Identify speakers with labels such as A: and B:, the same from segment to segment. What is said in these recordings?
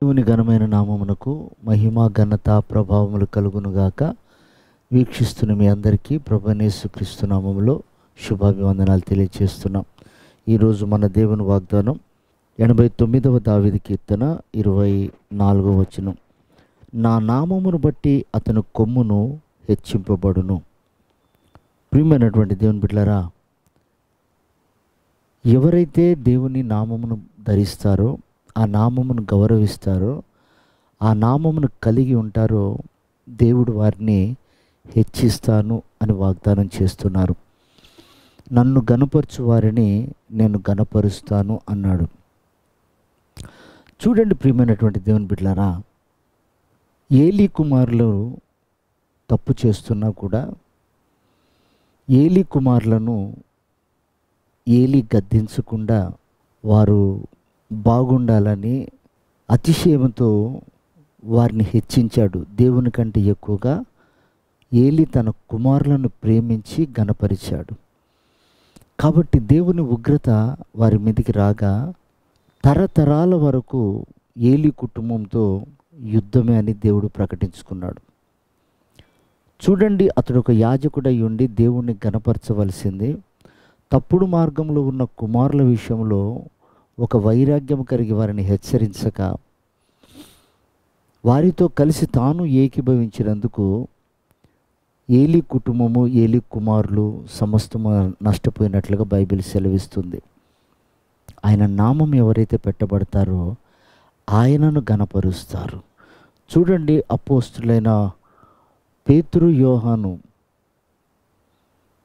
A: దేవుని ఘనమైన నామమునకు మహిమ ఘనత ప్రభావములు కలుగునుగాక. వీక్షిస్తున్న మీ అందరికీ ప్రభువైన యేసుక్రీస్తు నామములో శుభాభివందనాలు తెలియజేస్తున్నాం. ఈరోజు మన దేవుని వాగ్దానం 89వ దావీదు కీర్తన 24వ వచనం. నా నామమును బట్టి అతను కొమ్మును హెచ్చింపబడును. ప్రియమైనటువంటి దేవుని బిడ్డలారా, ఎవరైతే దేవుని నామమును ధరిస్తారో, ఆ నామమును గౌరవిస్తారో, ఆ నామమును కలిగి ఉంటారో, దేవుడు వారిని హెచ్చిస్తాను అని వాగ్దానం చేస్తున్నారు. నన్ను గనపరచు వారిని నేను గనపరుస్తాను అన్నాడు. చూడండి ప్రియమైనటువంటి దేవుని బిడ్డలారా, ఏలీ కుమారులు తప్పు చేస్తున్నా కూడా ఏలీ కుమారులను ఏలీ గద్దించకుండా వారు బాగుండాలని అతిశయంతో వారిని హెచ్చించాడు. దేవుని కంటే ఎక్కువగా ఏలీ తన కుమారులను ప్రేమించి గనపరిచాడు. కాబట్టి దేవుని ఉగ్రత వారి మీదకి రాగా తరతరాల వరకు ఏలీ కుటుంబంతో యుద్ధమే అని దేవుడు ప్రకటించుకున్నాడు. చూడండి, అతడు ఒక యాజకుడై ఉండి దేవుణ్ణి గనపరచవలసింది. తప్పుడు మార్గంలో ఉన్న కుమారుల విషయంలో ఒక వైరాగ్యం కలిగి వారిని హెచ్చరించక వారితో కలిసి తాను ఏకీభవించినందుకు ఏలీ కుటుంబము, ఏలీ కుమారులు సమస్తము నష్టపోయినట్లుగా బైబిల్ సెలవిస్తుంది. ఆయన నామం ఎవరైతే పెట్టబడతారో ఆయనను గనపరుస్తారు. చూడండి, అపోస్తులైన పేతురు, యోహాను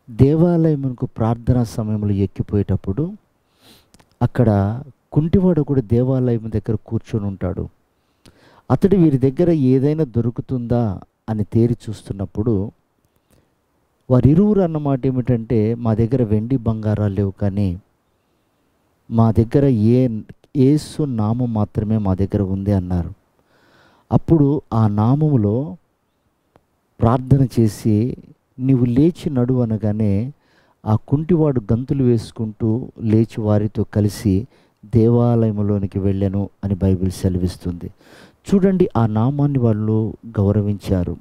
A: దేవాలయమునకు ప్రార్థనా సమయంలో ఎక్కిపోయేటప్పుడు అక్కడ కుంటివాడు కూడా దేవాలయం దగ్గర కూర్చొని ఉంటాడు. అతడు వీరి దగ్గర ఏదైనా దొరుకుతుందా అని తేరి చూస్తున్నప్పుడు వారిరువురు అన్నమాట ఏమిటంటే, మా దగ్గర వెండి బంగారాలు లేవు, కానీ మా దగ్గర యేసు నామం మాత్రమే మా దగ్గర ఉంది అన్నారు. అప్పుడు ఆ నామములో ప్రార్థన చేసి నీవు లేచి నడువు అనగానే ఆ కుంటివాడు గంతులు వేసుకుంటూ లేచి వారితో కలిసి దేవాలయంలోనికి వెళ్ళాను అని బైబిల్ సెలవిస్తుంది. చూడండి, ఆ నామాన్ని వాళ్ళు గౌరవించారు.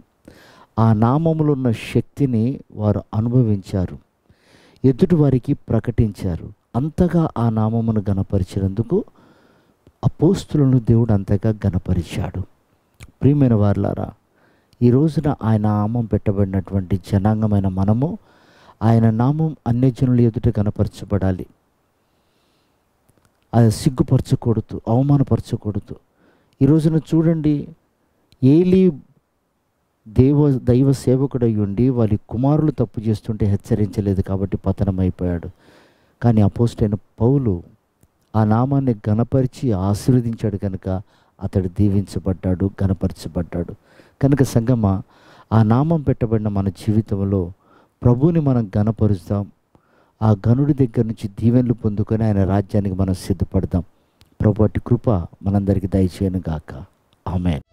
A: ఆ నామములో ఉన్న శక్తిని వారు అనుభవించారు, ఎదుటి వారికి ప్రకటించారు. అంతగా ఆ నామమును గనపరిచినందుకు అపోస్తులను దేవుడు అంతగా గనపరిచాడు. ప్రియమైన వారలారా, ఈ రోజున ఆయన నామం పెట్టబడినటువంటి జనాంగమైన మనము ఆయన నామం అన్యజనుల ఎదుట గనపరచబడాలి. అది సిగ్గుపరచకూడదు, అవమానపరచకూడదు. ఈ రోజున చూడండి, ఏలీ దైవ సేవకుడై ఉండి వారి కుమారులు తప్పు చేస్తుంటే హెచ్చరించలేదు కాబట్టి పతనమైపోయాడు. కానీ అపోస్తలుడైన పౌలు ఆ నామాన్ని గనపరిచి ఆశీర్వదించాడు కనుక అతడు దీవించబడ్డాడు, గనపరచబడ్డాడు. కనుక సంగమా, ఆ నామం పెట్టబడిన మన జీవితంలో ప్రభువుని మనం గనపరుస్తాం. ఆ గనుడి దగ్గర నుంచి దీవెనలు పొందుకొని ఆయన రాజ్యానికి మనం సిద్ధపడదాం. ప్రభు అట్టి కృప మనందరికీ దయచేయను గాక. ఆమేన్.